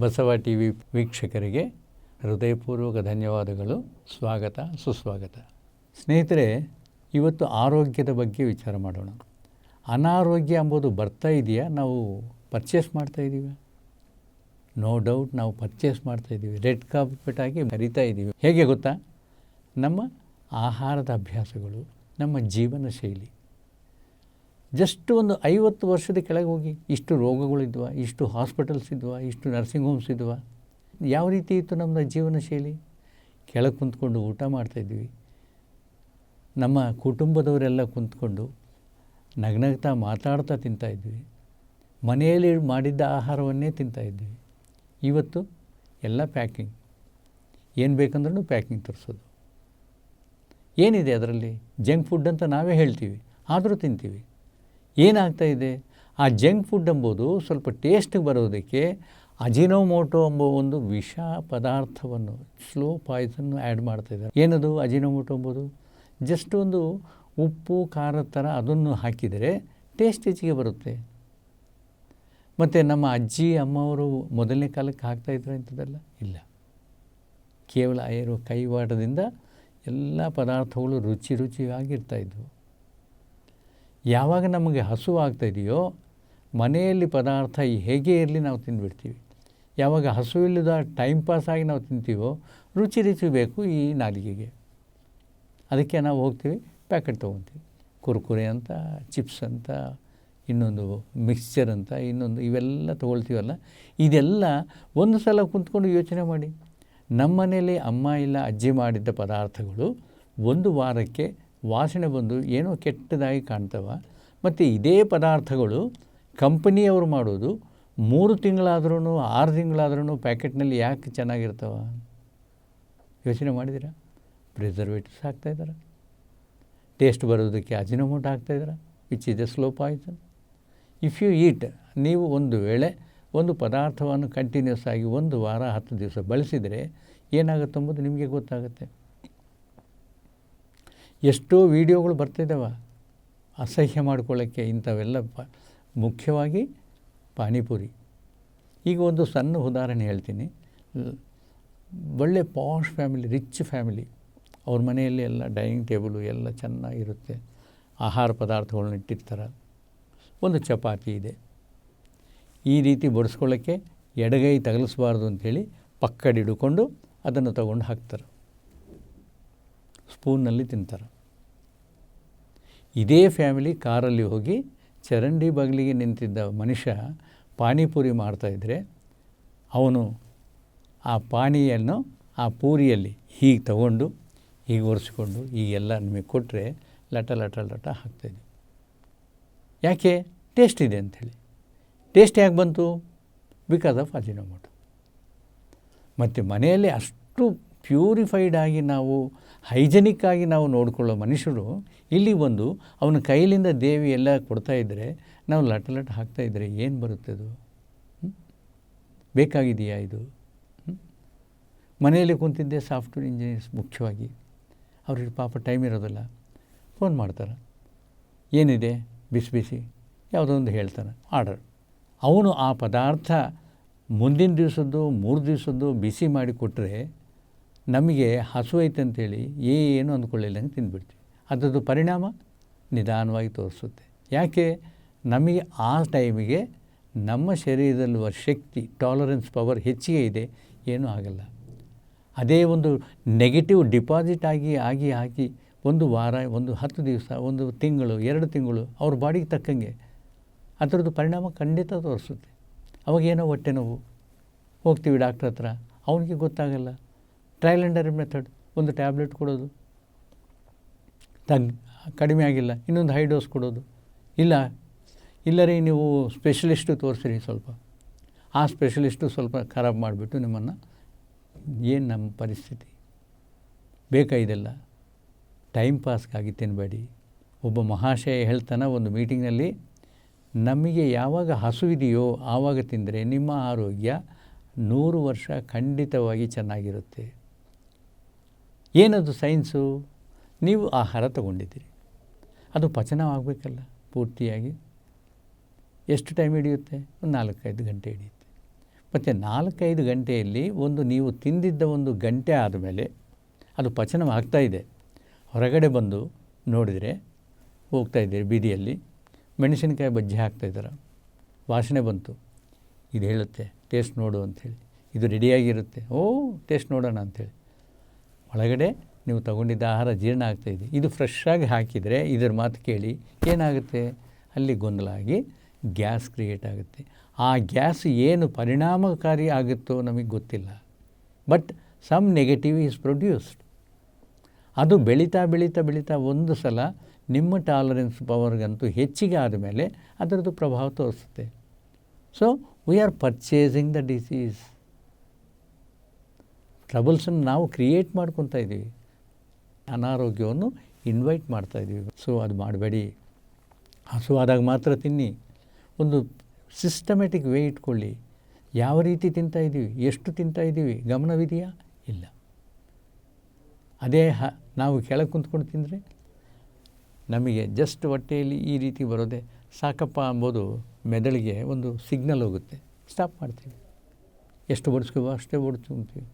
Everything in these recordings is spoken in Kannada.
ಬಸವ ಟಿ ವಿ ವೀಕ್ಷಕರಿಗೆ ಹೃದಯಪೂರ್ವಕ ಧನ್ಯವಾದಗಳು. ಸ್ವಾಗತ ಸುಸ್ವಾಗತ. ಸ್ನೇಹಿತರೆ, ಇವತ್ತು ಆರೋಗ್ಯದ ಬಗ್ಗೆ ವಿಚಾರ ಮಾಡೋಣ. ಅನಾರೋಗ್ಯ ಎಂಬುದು ಬರ್ತಾ ಇದೆಯಾ, ನಾವು ಪರ್ಚೇಸ್ ಮಾಡ್ತಾಯಿದ್ದೀವಿ? ನೋ ಡೌಟ್ ನಾವು ಪರ್ಚೇಸ್ ಮಾಡ್ತಾಯಿದ್ದೀವಿ, ರೆಡ್ ಕಾರ್ಪೆಟ್ ಆಗಿ ಕರಿತಾ ಇದ್ದೀವಿ. ಹೇಗೆ ಗೊತ್ತಾ? ನಮ್ಮ ಆಹಾರದ ಅಭ್ಯಾಸಗಳು, ನಮ್ಮ ಜೀವನ ಶೈಲಿ. ಜಸ್ಟ್ ಒಂದು 50 ವರ್ಷದ ಕೆಳಗೆ ಹೋಗಿ ಇಷ್ಟು ರೋಗಗಳಿದ್ವಾ, ಇಷ್ಟು ಹಾಸ್ಪಿಟಲ್ಸ್ ಇದ್ವಾ, ಇಷ್ಟು ನರ್ಸಿಂಗ್ ಹೋಮ್ಸ್ ಇದ್ವಾ? ಯಾವ ರೀತಿ ಇತ್ತು ನಮ್ಮ ಜೀವನ ಶೈಲಿ? ಕೆಳಗೆ ಕುಂತ್ಕೊಂಡು ಊಟ ಮಾಡ್ತಾಯಿದ್ವಿ. ನಮ್ಮ ಕುಟುಂಬದವರೆಲ್ಲ ಕುಂತ್ಕೊಂಡು ನಗ್ನಗ್ತಾ ಮಾತಾಡ್ತಾ ತಿಂತಾಯಿದ್ವಿ. ಮನೆಯಲ್ಲಿ ಮಾಡಿದ್ದ ಆಹಾರವನ್ನೇ ತಿಂತಾಯಿದ್ವಿ. ಇವತ್ತು ಎಲ್ಲ ಪ್ಯಾಕಿಂಗ್, ಏನು ಬೇಕಂದ್ರೂ ಪ್ಯಾಕಿಂಗ್ ತರಿಸೋದು. ಏನಿದೆ ಅದರಲ್ಲಿ? ಜಂಕ್ ಫುಡ್ ಅಂತ ನಾವೇ ಹೇಳ್ತೀವಿ, ಆದರೂ ತಿಂತೀವಿ. ಏನಾಗ್ತಾಯಿದೆ? ಆ ಜಂಕ್ ಫುಡ್ ಎಂಬುದು ಸ್ವಲ್ಪ ಟೇಸ್ಟಿಗೆ ಬರೋದಕ್ಕೆ ಅಜಿನೋಮೋಟೊ ಎಂಬ ಒಂದು ವಿಷ ಪದಾರ್ಥವನ್ನು, ಸ್ಲೋ ಪಾಯ್ಸನ್ನು ಆ್ಯಡ್ ಮಾಡ್ತಾಯಿದ್ದಾರೆ. ಏನದು ಅಜಿನೋಮೋಟೊ ಎಂಬುದು? ಜಸ್ಟ್ ಒಂದು ಉಪ್ಪು ಖಾರದ ಥರ ಅದನ್ನು ಹಾಕಿದರೆ ಟೇಸ್ಟ್ ಹೆಚ್ಚಿಗೆ ಬರುತ್ತೆ. ಮತ್ತು ನಮ್ಮ ಅಜ್ಜಿ ಅಮ್ಮವರು ಮೊದಲನೇ ಕಾಲಕ್ಕೆ ಹಾಕ್ತಾಯಿದ್ರು ಇಂಥದ್ದೆಲ್ಲ ಇಲ್ಲ. ಕೇವಲ ಕೈವಾಡದಿಂದ ಎಲ್ಲ ಪದಾರ್ಥಗಳು ರುಚಿಯಾಗಿರ್ತಾಯಿದ್ವು. ಯಾವಾಗ ನಮಗೆ ಹಸು ಆಗ್ತಾಯಿದೆಯೋ ಮನೆಯಲ್ಲಿ ಪದಾರ್ಥ ಹೇಗೆ ಇರಲಿ ನಾವು ತಿಂದುಬಿಡ್ತೀವಿ. ಯಾವಾಗ ಹಸು ಇಲ್ಲದ ಟೈಮ್ ಪಾಸ್ ಆಗಿ ನಾವು ತಿಂತೀವೋ ರುಚಿ ಬೇಕು ಈ ನಾಲಿಗೆಗೆ. ಅದಕ್ಕೆ ನಾವು ಹೋಗ್ತೀವಿ, ಪ್ಯಾಕೆಟ್ ತೊಗೊತೀವಿ. ಕುರ್ಕುರೆ ಅಂತ, ಚಿಪ್ಸ್ ಅಂತ, ಇನ್ನೊಂದು ಮಿಕ್ಸ್ಚರ್ ಅಂತ, ಇನ್ನೊಂದು ಇವೆಲ್ಲ ತೊಗೊಳ್ತೀವಲ್ಲ. ಇದೆಲ್ಲ ಒಂದು ಸಲ ಕುಂತ್ಕೊಂಡು ಯೋಚನೆ ಮಾಡಿ. ನಮ್ಮ ಮನೇಲಿ ಅಮ್ಮ ಇಲ್ಲ ಅಜ್ಜಿ ಮಾಡಿದ್ದ ಪದಾರ್ಥಗಳು ಒಂದು ವಾರಕ್ಕೆ ವಾಸನೆ ಬಂದು ಏನೋ ಕೆಟ್ಟದಾಗಿ ಕಾಣ್ತವ. ಮತ್ತು ಇದೇ ಪದಾರ್ಥಗಳು ಕಂಪನಿಯವರು ಮಾಡೋದು 3 ತಿಂಗಳಾದ್ರೂ 6 ತಿಂಗಳಾದ್ರೂ ಪ್ಯಾಕೆಟ್ನಲ್ಲಿ ಯಾಕೆ ಚೆನ್ನಾಗಿರ್ತವ? ಯೋಚನೆ ಮಾಡಿದ್ದೀರಾ? ಪ್ರಿಸರ್ವೇಟಿವ್ಸ್ ಹಾಕ್ತಾಯಿದ್ದಾರೆ, ಟೇಸ್ಟ್ ಬರೋದಕ್ಕೆ ಅಜಿನೋಮೋಟೊ ಹಾಕ್ತಾಯಿದ್ದಾರೆ, which is a slow poison. If you eat, ನೀವು ಒಂದು ವೇಳೆ ಒಂದು ಪದಾರ್ಥವನ್ನು ಕಂಟಿನ್ಯೂಸ್ ಆಗಿ 1 ವಾರ 10 ದಿವಸ ಬಳಸಿದರೆ ಏನಾಗುತ್ತೆ ಎಂಬುದು ನಿಮಗೆ ಗೊತ್ತಾಗುತ್ತೆ. ಎಷ್ಟೋ ವಿಡಿಯೋಗಳು ಬರ್ತಿದ್ದಾವೆ ಅಸಹ್ಯ ಮಾಡ್ಕೊಳ್ಳೋಕ್ಕೆ ಇಂಥವೆಲ್ಲ. ಮುಖ್ಯವಾಗಿ ಪಾನಿಪುರಿ. ಈಗ ಒಂದು ಸಣ್ಣ ಉದಾಹರಣೆ ಹೇಳ್ತೀನಿ. ಒಳ್ಳೆ ಪಾಶ್ ಫ್ಯಾಮಿಲಿ, ರಿಚ್ ಫ್ಯಾಮಿಲಿ, ಅವ್ರ ಮನೆಯಲ್ಲಿ ಎಲ್ಲ ಡೈನಿಂಗ್ ಟೇಬಲು ಎಲ್ಲ ಚೆನ್ನಾಗಿರುತ್ತೆ, ಆಹಾರ ಪದಾರ್ಥಗಳನ್ನ ಇಟ್ಟಿರ್ತಾರೆ. ಒಂದು ಚಪಾತಿ ಇದೆ. ಈ ರೀತಿ ಬಡಿಸ್ಕೊಳ್ಳೋಕ್ಕೆ ಎಡಗೈ ತಗಲಿಸ್ಬಾರ್ದು ಅಂಥೇಳಿ ಪಕ್ಕಡಿ ಹಿಡ್ಕೊಂಡು ಅದನ್ನು ತಗೊಂಡು ಹಾಕ್ತಾರೆ, ಸ್ಪೂನ್ನಲ್ಲಿ ತಿಂತಾರೆ. ಇದೇ ಫ್ಯಾಮಿಲಿ ಕಾರಲ್ಲಿ ಹೋಗಿ ಚರಂಡಿ ಬಗಲಿಗೆ ನಿಂತಿದ್ದ ಮನುಷ್ಯ ಪಾನಿಪುರಿ ಮಾಡ್ತಾಯಿದ್ರೆ ಅವನು ಆ ಪಾನಿಯನ್ನು ಆ ಪೂರಿಯಲ್ಲಿ ಹೀಗೆ ತಗೊಂಡು ಹೀಗೆ ಒರೆಸ್ಕೊಂಡು ಹೀಗೆಲ್ಲ ನಿಮಗೆ ಕೊಟ್ಟರೆ ಲಟ ಹಾಕ್ತಾಯಿದ್ವಿ. ಯಾಕೆ? ಟೇಸ್ಟ್ ಇದೆ ಅಂಥೇಳಿ. ಟೇಸ್ಟ್ ಯಾಕೆ ಬಂತು? Because of Ajinomoto. ಮತ್ತು ಮನೆಯಲ್ಲಿ ಅಷ್ಟು ಪ್ಯೂರಿಫೈಡ್ ಆಗಿ ನಾವು ಹೈಜೆನಿಕ್ ಆಗಿ ನಾವು ನೋಡಿಕೊಳ್ಳೋ ಮನುಷ್ಯರು ಇಲ್ಲಿ ಬಂದು ಅವನ ಕೈಲಿಂದ ದೇವಿ ಎಲ್ಲ ಕೊಡ್ತಾಯಿದ್ರೆ ನಾವು ಲಟ ಹಾಕ್ತಾಯಿದ್ರೆ ಏನು ಬರುತ್ತೆ? ಅದು ಬೇಕಾಗಿದೆಯಾ ಇದು? ಮನೆಯಲ್ಲಿ ಕುಂತಿದ್ದೆ ಸಾಫ್ಟ್ವೇರ್ ಇಂಜಿನಿಯರ್ಸ್ ಮುಖ್ಯವಾಗಿ, ಅವ್ರಿಗೆ ಪಾಪ ಟೈಮ್ ಇರೋದಿಲ್ಲ, ಫೋನ್ ಮಾಡ್ತಾರೆ, ಏನಿದೆ ಬಿಸಿ ಯಾವುದೋ ಒಂದು ಹೇಳ್ತಾನೆ ಆರ್ಡರ್. ಅವನು ಆ ಪದಾರ್ಥ ಮುಂದಿನ ದಿವಸದ್ದು 3 ದಿವಸದ್ದು ಬಿಸಿ ಮಾಡಿ ಕೊಟ್ಟರೆ ನಮಗೆ ಹಸು ಐತೆ ಅಂತೇಳಿ ಏನು ಅಂದ್ಕೊಳ್ಳಿಲ್ಲಂಗೆ ತಿಂದುಬಿಡ್ತೀವಿ. ಅದರದ್ದು ಪರಿಣಾಮ ನಿಧಾನವಾಗಿ ತೋರಿಸುತ್ತೆ. ಯಾಕೆ? ನಮಗೆ ಆ ಟೈಮಿಗೆ ನಮ್ಮ ಶರೀರದಲ್ಲಿರುವ ಶಕ್ತಿ, ಟಾಲರೆನ್ಸ್ ಪವರ್ ಹೆಚ್ಚಿಗೆ ಇದೆ, ಏನೂ ಆಗಲ್ಲ. ಅದೇ ಒಂದು ನೆಗೆಟಿವ್ ಡಿಪಾಸಿಟ್ ಆಗಿ 1 ವಾರ, 10 ದಿವಸ, 1 ತಿಂಗಳು, 2 ತಿಂಗಳು ಅವ್ರ ಬಾಡಿಗೆ ತಕ್ಕಂಗೆ ಅದರದ್ದು ಪರಿಣಾಮ ಖಂಡಿತ ತೋರಿಸುತ್ತೆ. ಅವಾಗೇನೋ ಹೊಟ್ಟೆ ನೋವು, ಹೋಗ್ತೀವಿ ಡಾಕ್ಟ್ರ್ ಹತ್ರ, ಅವನಿಗೆ ಗೊತ್ತಾಗಲ್ಲ. ಟ್ರಯಲ್ ಆ್ಯಂಡ್ ಎರರ್ ಮೆಥಡ್, ಒಂದು ಟ್ಯಾಬ್ಲೆಟ್ ಕೊಡೋದು, ಕಡಿಮೆ ಆಗಿಲ್ಲ, ಇನ್ನೊಂದು ಹೈ ಡೋಸ್ ಕೊಡೋದು. ಇಲ್ಲರಿ ನೀವು ಸ್ಪೆಷಲಿಸ್ಟು ತೋರಿಸಿರಿ ಸ್ವಲ್ಪ. ಆ ಸ್ಪೆಷಲಿಸ್ಟು ಸ್ವಲ್ಪ ಖರಾಬ್ ಮಾಡಿಬಿಟ್ಟು ನಿಮ್ಮನ್ನು. ಏನು ನಮ್ಮ ಪರಿಸ್ಥಿತಿ? ಬೇಕಾ ಇದೆಲ್ಲ? ಟೈಮ್ ಪಾಸ್ಗಾಗಿ ತಿನ್ನಬೇಡಿ. ಒಬ್ಬ ಮಹಾಶಯ ಹೇಳ್ತಾನೆ ಒಂದು ಮೀಟಿಂಗ್ನಲ್ಲಿ, ನಮಗೆ ಯಾವಾಗ ಹಸುವಿದೆಯೋ ಆವಾಗ ತಿಂದರೆ ನಿಮ್ಮ ಆರೋಗ್ಯ 100 ವರ್ಷ ಖಂಡಿತವಾಗಿ ಚೆನ್ನಾಗಿರುತ್ತೆ. ಏನದು ಸೈನ್ಸು? ನೀವು ಆಹಾರ ತಗೊಂಡಿದ್ದೀರಿ, ಅದು ಪಚನ ಆಗಬೇಕಲ್ಲ ಪೂರ್ತಿಯಾಗಿ. ಎಷ್ಟು ಟೈಮ್ ಹಿಡಿಯುತ್ತೆ? ಒಂದು 4-5 ಗಂಟೆ ಹಿಡಿಯುತ್ತೆ. ಮತ್ತು 4-5 ಗಂಟೆಯಲ್ಲಿ ನೀವು ತಿಂದಿದ್ದ ಒಂದು ಗಂಟೆ ಆದಮೇಲೆ ಅದು ಪಚನ ಆಗ್ತಾಯಿದೆ. ಹೊರಗಡೆ ಬಂದು ನೋಡಿದರೆ ಹೋಗ್ತಾಯಿದ್ದೀರಿ ಬೀದಿಯಲ್ಲಿ ಮೆಣಸಿನಕಾಯಿ ಬಜ್ಜಿ ಹಾಕ್ತಾಯಿದ್ದಾರೆ, ವಾಸನೆ ಬಂತು, ಇದು ಹೇಳುತ್ತೆ ಟೇಸ್ಟ್ ನೋಡು ಅಂಥೇಳಿ. ಇದು ರೆಡಿಯಾಗಿರುತ್ತೆ, ಟೇಸ್ಟ್ ನೋಡೋಣ ಅಂಥೇಳಿ. ಒಳಗಡೆ ನೀವು ತಗೊಂಡಿದ್ದ ಆಹಾರ ಜೀರ್ಣ ಆಗ್ತಾಯಿದೆ. ಇದು ಫ್ರೆಶ್ಶಾಗಿ ಹಾಕಿದರೆ ಇದರ ಮಾತು ಕೇಳಿ ಏನಾಗುತ್ತೆ, ಅಲ್ಲಿ ಗೊಂದಲ ಆಗಿ ಗ್ಯಾಸ್ ಕ್ರಿಯೇಟ್ ಆಗುತ್ತೆ. ಆ ಗ್ಯಾಸ್ ಏನು ಪರಿಣಾಮಕಾರಿ ಆಗುತ್ತೋ ನಮಗೆ ಗೊತ್ತಿಲ್ಲ, but some negative is produced. ಅದು ಬೆಳೀತಾ ಒಂದು ಸಲ ನಿಮ್ಮ ಟಾಲರೆನ್ಸ್ ಪವರ್ಗಂತೂ ಹೆಚ್ಚಿಗೆ ಆದಮೇಲೆ ಅದರದ್ದು ಪ್ರಭಾವ ತೋರಿಸುತ್ತೆ. So we are purchasing the disease. ಟ್ರಬಲ್ಸನ್ನು ನಾವು ಕ್ರಿಯೇಟ್ ಮಾಡ್ಕೊತಾ ಇದ್ದೀವಿ, ಅನಾರೋಗ್ಯವನ್ನು ಇನ್ವೈಟ್ ಮಾಡ್ತಾಯಿದ್ದೀವಿ. ಸೊ ಅದು ಮಾಡಬೇಡಿ. ಹಸುವಾದಾಗ ಮಾತ್ರ ತಿನ್ನಿ. ಒಂದು ಸಿಸ್ಟಮೆಟಿಕ್ ವೇ ಇಟ್ಕೊಳ್ಳಿ. ಯಾವ ರೀತಿ ತಿಂತಾಯಿದ್ದೀವಿ, ಎಷ್ಟು ತಿಂತಾಯಿದ್ದೀವಿ ಗಮನವಿದೆಯಾ? ಇಲ್ಲ. ಅದೇ ನಾವು ಕೆಳಗೆ ಕುಂತ್ಕೊಂಡು ತಿಂದರೆ ನಮಗೆ ಜಸ್ಟ್ ಹೊಟ್ಟೆಯಲ್ಲಿ ಈ ರೀತಿ ಬರೋದೆ ಸಾಕಪ್ಪ ಅಂಬೋದು ಮೆದುಳಿಗೆ ಒಂದು ಸಿಗ್ನಲ್ ಹೋಗುತ್ತೆ, ಸ್ಟಾಪ್ ಮಾಡ್ತೀವಿ. ಎಷ್ಟು ಬಡಿಸ್ಕೋಬೋ ಅಷ್ಟೇ ಬಡಿಸ್ಕೊತೀವಿ.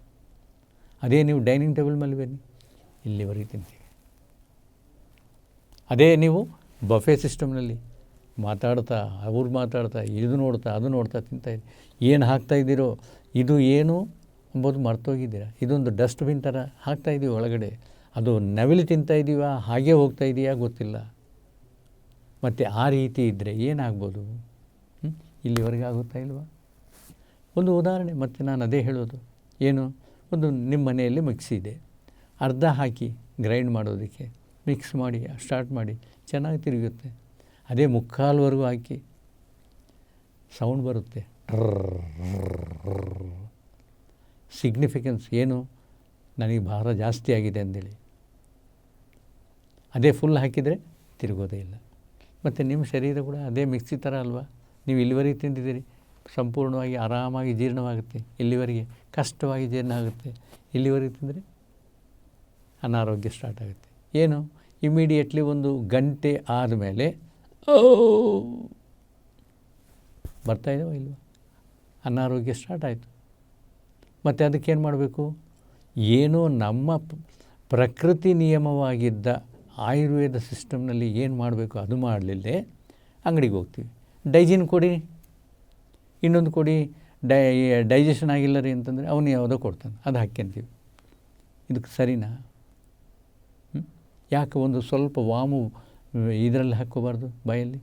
ಅದೇ ನೀವು ಡೈನಿಂಗ್ ಟೇಬಲ್ ಮೇಲೆ ಬನ್ನಿ, ಇಲ್ಲಿವರೆಗೆ ತಿಂತೀವಿ. ಅದೇ ನೀವು ಬಫೆ ಸಿಸ್ಟಮ್ನಲ್ಲಿ ಮಾತಾಡ್ತಾ ಇದು ನೋಡ್ತಾ ಅದು ನೋಡ್ತಾ ತಿಂತಾಯಿದ್ದೀರಿ. ಏನು ಹಾಕ್ತಾಯಿದ್ದೀರೋ ಇದು ಏನು ಅಂಬೋದು ಮರ್ತೋಗಿದ್ದೀರ. ಇದೊಂದು ಡಸ್ಟ್ಬಿನ್ ಥರ ಹಾಕ್ತಾಯಿದ್ದೀವಿ ಒಳಗಡೆ, ಅದು ನವಿಲು ತಿಂತಾಯಿದ್ದೀವ, ಹಾಗೇ ಹೋಗ್ತಾಯಿದೆಯಾ ಗೊತ್ತಿಲ್ಲ. ಮತ್ತು ಆ ರೀತಿ ಇದ್ದರೆ ಏನಾಗ್ಬೋದು? ಇಲ್ಲಿವರೆಗೆ ಆಗುತ್ತಾ ಇಲ್ವಾ? ಒಂದು ಉದಾಹರಣೆ, ಮತ್ತು ನಾನು ಅದೇ ಹೇಳೋದು, ಏನು, ಒಂದು ನಿಮ್ಮ ಮನೆಯಲ್ಲಿ ಮಿಕ್ಸಿ ಇದೆ, ಅರ್ಧ ಹಾಕಿ ಗ್ರೈಂಡ್ ಮಾಡೋದಕ್ಕೆ ಮಿಕ್ಸ್ ಮಾಡಿ ಸ್ಟಾರ್ಟ್ ಮಾಡಿ, ಚೆನ್ನಾಗಿ ತಿರುಗುತ್ತೆ. ಅದೇ ಮುಕ್ಕಾಲ್ವರೆಗೂ ಹಾಕಿ ಸೌಂಡ್ ಬರುತ್ತೆ, ಸಿಗ್ನಿಫಿಕೆನ್ಸ್ ಏನು, ನನಗೆ ಭಾರ ಜಾಸ್ತಿ ಆಗಿದೆ ಅಂದೇಳಿ. ಅದೇ ಫುಲ್ ಹಾಕಿದರೆ ತಿರುಗೋದೇ ಇಲ್ಲ. ಮತ್ತು ನಿಮ್ಮ ಶರೀರ ಕೂಡ ಅದೇ ಮಿಕ್ಸಿ ಥರ ಅಲ್ವಾ? ನೀವು ಇಲ್ಲಿವರೆಗೆ ತಿಂದಿದ್ದೀರಿ, ಸಂಪೂರ್ಣವಾಗಿ ಆರಾಮಾಗಿ ಜೀರ್ಣವಾಗುತ್ತೆ, ಇಲ್ಲಿವರೆಗೆ ಕಷ್ಟವಾಗಿ ಜೀರ್ಣ ಆಗುತ್ತೆ. ಇಲ್ಲಿವರೆಗೆ ತಿಂದರೆ ಅನಾರೋಗ್ಯ ಸ್ಟಾರ್ಟ್ ಆಗುತ್ತೆ. ಏನು, ಇಮಿಡಿಯೇಟ್ಲಿ ಒಂದು ಗಂಟೆ ಆದಮೇಲೆ ಬರ್ತಾಯಿದ್ದಾವ ಇಲ್ವ, ಅನಾರೋಗ್ಯ ಸ್ಟಾರ್ಟ್ ಆಯಿತು. ಮತ್ತು ಅದಕ್ಕೇನು ಮಾಡಬೇಕು? ಏನೋ ನಮ್ಮ ಪ್ರಕೃತಿ ನಿಯಮವಾಗಿದ್ದ ಆಯುರ್ವೇದ ಸಿಸ್ಟಮ್ನಲ್ಲಿ ಏನು ಮಾಡಬೇಕು ಅದು ಮಾಡಲಿಲ್ಲದೆ ಅಂಗಡಿಗೆ ಹೋಗ್ತೀವಿ, ಡೈಜಿನ್ ಕೊಡಿ, ಇನ್ನೊಂದು ಕೊಡಿ, ಡೈಜೆಷನ್ ಆಗಿಲ್ಲ ರೀ ಅಂತಂದರೆ ಅವನು ಯಾವುದೋ ಕೊಡ್ತಾನೆ, ಅದು ಹಾಕ್ಯಂತೀವಿ. ಇದಕ್ಕೆ ಸರಿನಾ? ಯಾಕೆ ಒಂದು ಸ್ವಲ್ಪ ವಾಮು ಇದರಲ್ಲಿ ಹಾಕ್ಕೋಬಾರ್ದು ಬಾಯಲ್ಲಿ?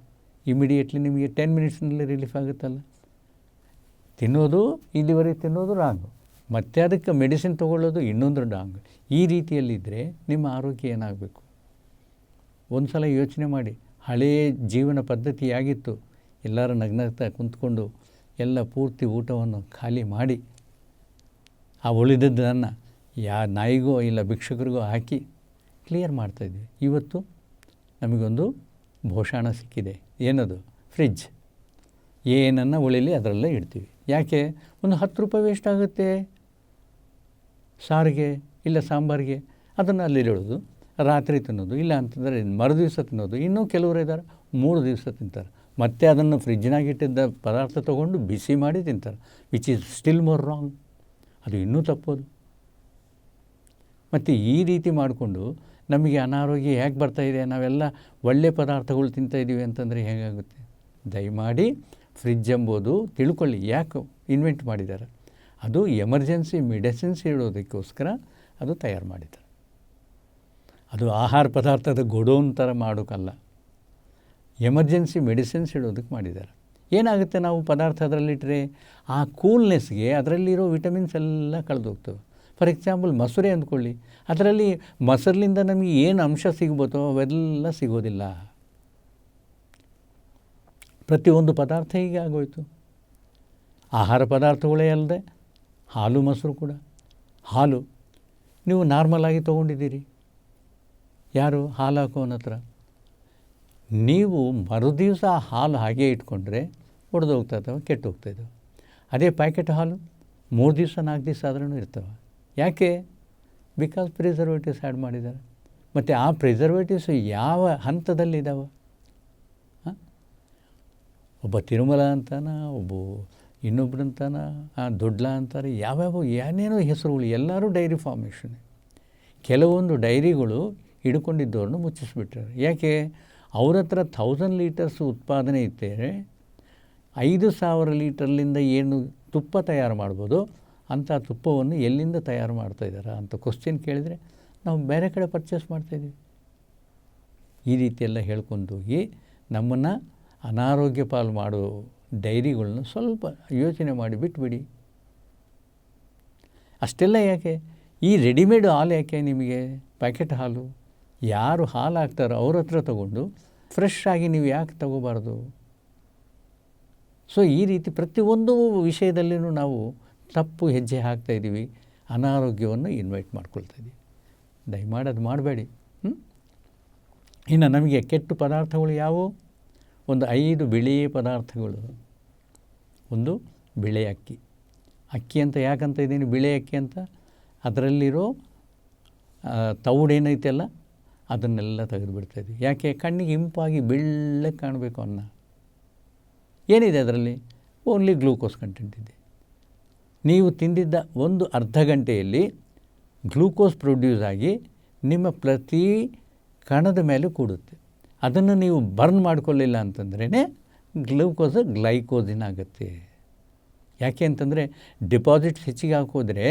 ಇಮಿಡಿಯೇಟ್ಲಿ ನಿಮಗೆ 10 ಮಿನಿಟ್ಸ್ನಲ್ಲಿ ರಿಲೀಫ್ ಆಗುತ್ತಲ್ಲ. ತಿನ್ನೋದು ಇಲ್ಲಿವರೆಗೆ ತಿನ್ನೋದು ರಾಂಗು, ಮತ್ತು ಅದಕ್ಕೆ ಮೆಡಿಸಿನ್ ತೊಗೊಳ್ಳೋದು ಇನ್ನೊಂದು ರಾಂಗು. ಈ ರೀತಿಯಲ್ಲಿದ್ದರೆ ನಿಮ್ಮ ಆರೋಗ್ಯ ಏನಾಗಬೇಕು? ಒಂದು ಸಲ ಯೋಚನೆ ಮಾಡಿ. ಹಳೆಯ ಜೀವನ ಪದ್ಧತಿಯಾಗಿತ್ತು, ಎಲ್ಲರೂ ನಗ್ನಗ್ತಾ ಕುಂತ್ಕೊಂಡು ಎಲ್ಲ ಪೂರ್ತಿ ಊಟವನ್ನು ಖಾಲಿ ಮಾಡಿ ಆ ಉಳಿದದ್ದನ್ನು ನಾಯಿಗೋ ಇಲ್ಲ ಭಿಕ್ಷುಕರಿಗೋ ಹಾಕಿ ಕ್ಲಿಯರ್ ಮಾಡ್ತಾಯಿದ್ವಿ. ಇವತ್ತು ನಮಗೊಂದು ಭೂಷಣ ಸಿಕ್ಕಿದೆ, ಏನದು? ಫ್ರಿಜ್. ಏನನ್ನು ಉಳಿಲಿ ಅದರಲ್ಲೇ ಇಡ್ತೀವಿ. ಯಾಕೆ? ಒಂದು 10 ರೂಪಾಯಿ ವೇಸ್ಟ್ ಆಗುತ್ತೆ ಸಾರಿಗೆ ಇಲ್ಲ ಸಾಂಬಾರಿಗೆ, ಅದನ್ನು ಅಲ್ಲಿಡೋದು, ರಾತ್ರಿ ತಿನ್ನೋದು, ಇಲ್ಲ ಅಂತಂದರೆ ಮರುದಿವಸ ತಿನ್ನೋದು. ಇನ್ನೂ ಕೆಲವರು ಇದ್ದಾರೆ 3 ದಿವಸ ತಿಂತಾರೆ, ಮತ್ತು ಅದನ್ನು ಫ್ರಿಜ್ನಾಗಿಟ್ಟಿದ್ದ ಪದಾರ್ಥ ತೊಗೊಂಡು ಬಿಸಿ ಮಾಡಿ ತಿಂತಾರೆ, which is still more wrong. ಅದು ಇನ್ನೂ ತಪ್ಪೋದು. ಮತ್ತು ಈ ರೀತಿ ಮಾಡಿಕೊಂಡು ನಮಗೆ ಅನಾರೋಗ್ಯ ಹೇಗೆ ಬರ್ತಾಯಿದೆ? ನಾವೆಲ್ಲ ಒಳ್ಳೆಯ ಪದಾರ್ಥಗಳು ತಿಂತಾಯಿದ್ದೀವಿ ಅಂತಂದರೆ ಹೇಗಾಗುತ್ತೆ? ದಯಮಾಡಿ ಫ್ರಿಜ್ ಎಂಬುದು ತಿಳ್ಕೊಳ್ಳಿ, ಯಾಕೆ ಇನ್ವೆಂಟ್ ಮಾಡಿದ್ದಾರೆ. ಅದು ಎಮರ್ಜೆನ್ಸಿ ಮೆಡಿಸಿನ್ಸ್ ಇಡೋದಕ್ಕೋಸ್ಕರ ಅದು ತಯಾರು ಮಾಡಿದ್ದಾರೆ. ಅದು ಆಹಾರ ಪದಾರ್ಥದ ಗೋಡೌನ್ ಥರ ಮಾಡೋಕ್ಕಲ್ಲ, ಎಮರ್ಜೆನ್ಸಿ ಮೆಡಿಸಿನ್ಸ್ ಇಡೋದಕ್ಕೆ ಮಾಡಿದ್ದಾರೆ. ಏನಾಗುತ್ತೆ, ನಾವು ಪದಾರ್ಥ ಅದರಲ್ಲಿಟ್ಟರೆ ಆ ಕೂಲ್ನೆಸ್ಗೆ ಅದರಲ್ಲಿರೋ ವಿಟಮಿನ್ಸ್ ಎಲ್ಲ ಕಳೆದೋಗ್ತವೆ. ಫಾರ್ ಎಕ್ಸಾಂಪಲ್ ಮೊಸರೆ ಅಂದ್ಕೊಳ್ಳಿ, ಅದರಲ್ಲಿ ಮೊಸರಿನಿಂದ ನಮಗೆ ಏನು ಅಂಶ ಸಿಗ್ಬೋದೋ ಅವೆಲ್ಲ ಸಿಗೋದಿಲ್ಲ. ಪ್ರತಿಯೊಂದು ಪದಾರ್ಥ ಹೀಗೆ ಆಗೋಯ್ತು. ಆಹಾರ ಪದಾರ್ಥಗಳೇ ಅಲ್ಲದೆ ಹಾಲು ಮೊಸರು ಕೂಡ. ಹಾಲು ನೀವು ನಾರ್ಮಲಾಗಿ ತೊಗೊಂಡಿದ್ದೀರಿ, ಯಾರು ಹಾಲು ಹಾಕೋನ ಹತ್ರ ನೀವು ಮರುದಿವಸ ಹಾಲು ಹಾಗೇ ಇಟ್ಕೊಂಡ್ರೆ ಒಡೆದೋಗ್ತಾ ಇದ್ದಾವೆ, ಕೆಟ್ಟು ಹೋಗ್ತಾಯಿದ್ದಾವೆ. ಅದೇ ಪ್ಯಾಕೆಟ್ ಹಾಲು 3 ದಿವಸ 4 ದಿವಸ ಆದ್ರೂ ಇರ್ತವೆ. ಯಾಕೆ? ಬಿಕಾಸ್ ಪ್ರಿಸರ್ವೇಟಿವ್ಸ್ ಆ್ಯಡ್ ಮಾಡಿದ್ದಾರೆ. ಮತ್ತು ಆ ಪ್ರಿಸರ್ವೇಟಿವ್ಸ್ ಯಾವ ಹಂತದಲ್ಲಿದ್ದಾವೆ? ಒಬ್ಬ ತಿರುಮಲ ಅಂತಾನ, ಒಬ್ಬ ಇನ್ನೊಬ್ರಂತಾನ ದೊಡ್ಲ ಅಂತಾರೆ, ಯಾವ್ಯಾವ ಏನೇನೋ ಹೆಸರುಗಳು, ಎಲ್ಲರೂ ಡೈರಿ ಫಾರ್ಮೇಷನ್. ಕೆಲವೊಂದು ಡೈರಿಗಳು ಹಿಡ್ಕೊಂಡಿದ್ದವ್ರನ್ನ ಮುಚ್ಚಿಸ್ಬಿಟ್ಟಾರೆ. ಯಾಕೆ? ಅವ್ರ ಹತ್ರ 1000 ಲೀಟರ್ಸ್ ಉತ್ಪಾದನೆ ಇದ್ದರೆ 5000 ಲೀಟರ್ಲಿಂದ ಏನು ತುಪ್ಪ ತಯಾರು ಮಾಡ್ಬೋದು, ಅಂಥ ತುಪ್ಪವನ್ನು ಎಲ್ಲಿಂದ ತಯಾರು ಮಾಡ್ತಾಯಿದ್ದಾರೆ ಅಂತ ಕ್ವಶ್ಚನ್ ಕೇಳಿದರೆ ನಾವು ಬೇರೆ ಕಡೆ ಪರ್ಚೇಸ್ ಮಾಡ್ತಾಯಿದ್ದೀವಿ. ಈ ರೀತಿಯೆಲ್ಲ ಹೇಳ್ಕೊಂಡೋಗಿ ನಮ್ಮನ್ನು ಅನಾರೋಗ್ಯ ಪಾಲು ಮಾಡೋ ಡೈರಿಗಳನ್ನ ಸ್ವಲ್ಪ ಯೋಚನೆ ಮಾಡಿ ಬಿಟ್ಬಿಡಿ. ಅಷ್ಟೆಲ್ಲ ಯಾಕೆ? ಈ ರೆಡಿಮೇಡ್ ಹಾಲು ಯಾಕೆ ನಿಮಗೆ? ಪ್ಯಾಕೆಟ್ ಹಾಲು ಯಾರು ಹಾಲು ಹಾಕ್ತಾರೋ ಅವ್ರ ಹತ್ರ ತಗೊಂಡು ಫ್ರೆಶ್ ಆಗಿ ನೀವು ಯಾಕೆ ತಗೋಬಾರ್ದು? ಸೊ ಈ ರೀತಿ ಪ್ರತಿಯೊಂದು ವಿಷಯದಲ್ಲಿಯೂ ನಾವು ತಪ್ಪು ಹೆಜ್ಜೆ ಹಾಕ್ತಾಯಿದ್ದೀವಿ, ಅನಾರೋಗ್ಯವನ್ನು ಇನ್ವೈಟ್ ಮಾಡ್ಕೊಳ್ತಾಯಿದ್ದೀವಿ. ದಯಮಾಡಿ ಅದು ಮಾಡಬೇಡಿ. ಇನ್ನು ನಮಗೆ ಕೆಟ್ಟ ಪದಾರ್ಥಗಳು ಯಾವುವು? ಒಂದು 5 ಬಿಳಿಯ ಪದಾರ್ಥಗಳು. ಒಂದು ಬಿಳೆ ಅಕ್ಕಿ. ಅಕ್ಕಿ ಅಂತ ಯಾಕಂತ ಇದ್ದೀನಿ ಬಿಳೆ ಅಕ್ಕಿ ಅಂತ? ಅದರಲ್ಲಿರೋ ತೌಡೇನೈತೆಲ್ಲ ಅದನ್ನೆಲ್ಲ ತೆಗೆದುಬಿಡ್ತಾಯಿದ್ವಿ. ಯಾಕೆ? ಕಣ್ಣಿಗೆ ಇಂಪಾಗಿ ಬೆಳ್ಳಗೆ ಕಾಣಬೇಕು ಅನ್ನ. ಏನಿದೆ ಅದರಲ್ಲಿ? ಓನ್ಲಿ ಗ್ಲೂಕೋಸ್ ಕಂಟೆಂಟ್ ಇದೆ. ನೀವು ತಿಂದಿದ್ದ ಒಂದು ಅರ್ಧ ಗಂಟೆಯಲ್ಲಿ ಗ್ಲೂಕೋಸ್ ಪ್ರೊಡ್ಯೂಸ್ ಆಗಿ ನಿಮ್ಮ ಪ್ರತಿ ಕಣದ ಮೇಲೆ ಕೂಡುತ್ತೆ. ಅದನ್ನು ನೀವು ಬರ್ನ್ ಮಾಡ್ಕೊಳ್ಳಿಲ್ಲ ಅಂತಂದ್ರೇ ಗ್ಲೂಕೋಸ್ ಗ್ಲೈಕೋಸಿನ್ ಆಗುತ್ತೆ. ಯಾಕೆ ಅಂತಂದರೆ ಡಿಪಾಸಿಟ್ಸ್ ಹೆಚ್ಚಿಗೆ ಹಾಕೋದ್ರೆ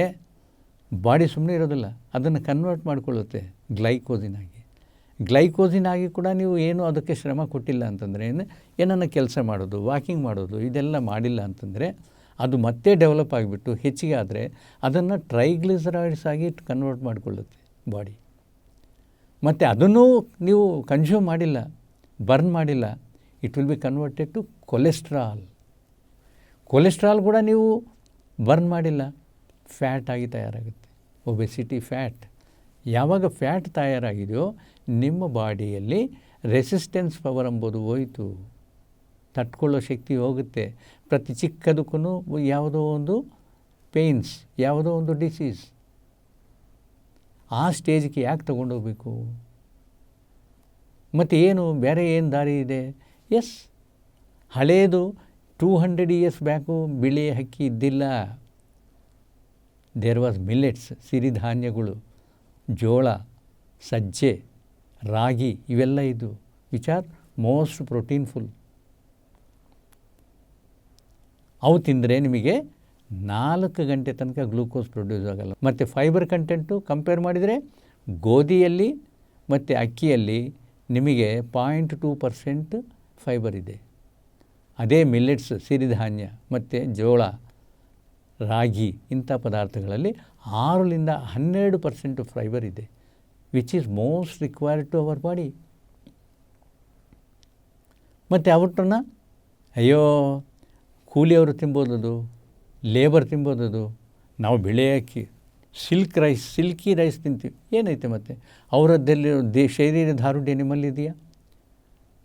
ಬಾಡಿ ಸುಮ್ಮನೆ ಇರೋದಿಲ್ಲ, ಅದನ್ನು ಕನ್ವರ್ಟ್ ಮಾಡಿಕೊಳ್ಳುತ್ತೆ ಗ್ಲೈಕೋಸಿನ್ ಆಗಿ. ಗ್ಲೈಕೋಸಿನ್ ಆಗಿ ಕೂಡ ನೀವು ಏನು ಅದಕ್ಕೆ ಶ್ರಮ ಕೊಟ್ಟಿಲ್ಲ ಅಂತಂದರೆ, ಏನನ್ನ ಕೆಲಸ ಮಾಡೋದು, ವಾಕಿಂಗ್ ಮಾಡೋದು ಇದೆಲ್ಲ ಮಾಡಿಲ್ಲ ಅಂತಂದರೆ ಅದು ಮತ್ತೆ ಡೆವಲಪ್ ಆಗಿಬಿಟ್ಟು ಹೆಚ್ಚಿಗೆ ಆದರೆ ಅದನ್ನು ಟ್ರೈಗ್ಲಿಸರೈಡ್ಸ್ ಆಗಿ ಕನ್ವರ್ಟ್ ಮಾಡಿಕೊಳ್ಳುತ್ತೆ ಬಾಡಿ. ಮತ್ತು ಅದನ್ನು ನೀವು ಕನ್ಸ್ಯೂಮ್ ಮಾಡಿಲ್ಲ, ಬರ್ನ್ ಮಾಡಿಲ್ಲ, it will be converted to cholesterol. Cholesterol ಕೂಡ ನೀವು ಬರ್ನ್ ಮಾಡಿಲ್ಲ, ಫ್ಯಾಟ್ ಆಗಿ ತಯಾರಾಗುತ್ತೆ. Obesity fat. ಯಾವಾಗ ಫ್ಯಾಟ್ ತಯಾರಾಗಿದೆಯೋ ನಿಮ್ಮ ಬಾಡಿಯಲ್ಲಿ ರೆಸಿಸ್ಟೆನ್ಸ್ ಪವರ್ ಎಂಬುದು ಹೋಯಿತು, ತಟ್ಕೊಳ್ಳೋ ಶಕ್ತಿ ಹೋಗುತ್ತೆ. ಪ್ರತಿ ಚಿಕ್ಕದಕ್ಕೂ ಯಾವುದೋ ಒಂದು ಪೇಯ್ನ್ಸ್, ಯಾವುದೋ ಒಂದು ಡಿಸೀಸ್. ಆ ಸ್ಟೇಜ್ಗೆ ಯಾಕೆ ತೊಗೊಂಡೋಗ್ಬೇಕು? ಮತ್ತು ಏನು ಬೇರೆ ಏನು ದಾರಿ ಇದೆ? ಎಸ್, ಹಳೇದು 200 ಇಯರ್ಸ್ ಬ್ಯಾಕು ಬಿಳಿ ಅಕ್ಕಿ ಇದ್ದಿಲ್ಲ. ದೇರ್ ವಾಸ್ ಮಿಲ್ಲೆಟ್ಸ್, ಸಿರಿಧಾನ್ಯಗಳು, ಜೋಳ, ಸಜ್ಜೆ, ರಾಗಿ ಇವೆಲ್ಲ ಇದು, ವಿಚ್ ಆರ್ ಮೋಸ್ಟ್ ಪ್ರೋಟೀನ್ಫುಲ್. ಅವು ತಿಂದರೆ ನಿಮಗೆ 4 ಗಂಟೆ ತನಕ ಗ್ಲೂಕೋಸ್ ಪ್ರೊಡ್ಯೂಸ್ ಆಗಲ್ಲ. ಮತ್ತು ಫೈಬರ್ ಕಂಟೆಂಟು ಕಂಪೇರ್ ಮಾಡಿದರೆ ಗೋಧಿಯಲ್ಲಿ ಮತ್ತು ಅಕ್ಕಿಯಲ್ಲಿ ನಿಮಗೆ 0.2% ಫೈಬರ್ ಇದೆ. ಅದೇ ಮಿಲ್ಲೆಟ್ಸ್, ಸಿರಿಧಾನ್ಯ ಮತ್ತು ಜೋಳ, ರಾಗಿ ಇಂಥ ಪದಾರ್ಥಗಳಲ್ಲಿ 6-12% ಫೈಬರ್ ಇದೆ, which is most required to our body. ಮತ್ತು ಅವ್ರನ್ನ ಅಯ್ಯೋ ಕೂಲಿಯವರು ತಿನ್ಬೋದದು, ಲೇಬರ್ ತಿನ್ಬೋದದು, ನಾವು ಬೆಳೆ ಅಕ್ಕಿ ಸಿಲ್ಕಿ ರೈಸ್ ತಿಂತೀವಿ. ಏನೈತೆ ಮತ್ತು ಅವರದ್ದಲ್ಲಿ ಶರೀರ ದಾರುಢ್ಯ ನಿಮ್ಮಲ್ಲಿದೆಯಾ?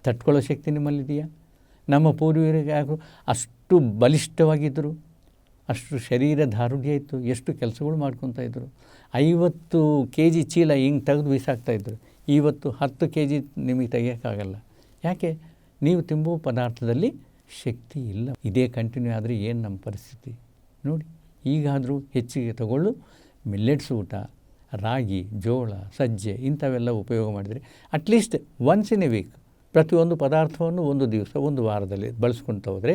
ತಟ್ಕೊಳ್ಳೋ ಶಕ್ತಿ ನಿಮ್ಮಲ್ಲಿದೆಯಾ? ನಮ್ಮ ಪೂರ್ವಿಕರಿಗೆ ಯಾರು ಅಷ್ಟು ಬಲಿಷ್ಠವಾಗಿದ್ದರು, ಅಷ್ಟು ಶರೀರ ದಾರುಢ್ಯ ಇತ್ತು, ಎಷ್ಟು ಕೆಲಸಗಳು ಮಾಡ್ಕೊತಾಯಿದ್ರು. 50 kg ಚೀಲ ಹಿಂಗೆ ತೆಗೆದು ಬೀಸಾಕ್ತಾಯಿದ್ರು. ಇವತ್ತು 10 kg ನಿಮಗೆ ತೆಗಿಯೋಕ್ಕಾಗಲ್ಲ. ಯಾಕೆ? ನೀವು ತಿಂಬೋ ಪದಾರ್ಥದಲ್ಲಿ ಶಕ್ತಿ ಇಲ್ಲ. ಇದೇ ಕಂಟಿನ್ಯೂ ಆದರೆ ಏನು ನಮ್ಮ ಪರಿಸ್ಥಿತಿ ನೋಡಿ. ಈಗಾದರೂ ಹೆಚ್ಚಿಗೆ ತಗೊಳ್ಳು ಮಿಲ್ಲೆಟ್ಸ್ ಊಟ, ರಾಗಿ, ಜೋಳ, ಸಜ್ಜೆ ಇಂಥವೆಲ್ಲ ಉಪಯೋಗ ಮಾಡಿದರೆ at least once in a week ಪ್ರತಿಯೊಂದು ಪದಾರ್ಥವನ್ನು ಒಂದು ದಿವಸ, ಒಂದು ವಾರದಲ್ಲಿ ಬಳಸ್ಕೊಳ್ತಾ ಹೋದರೆ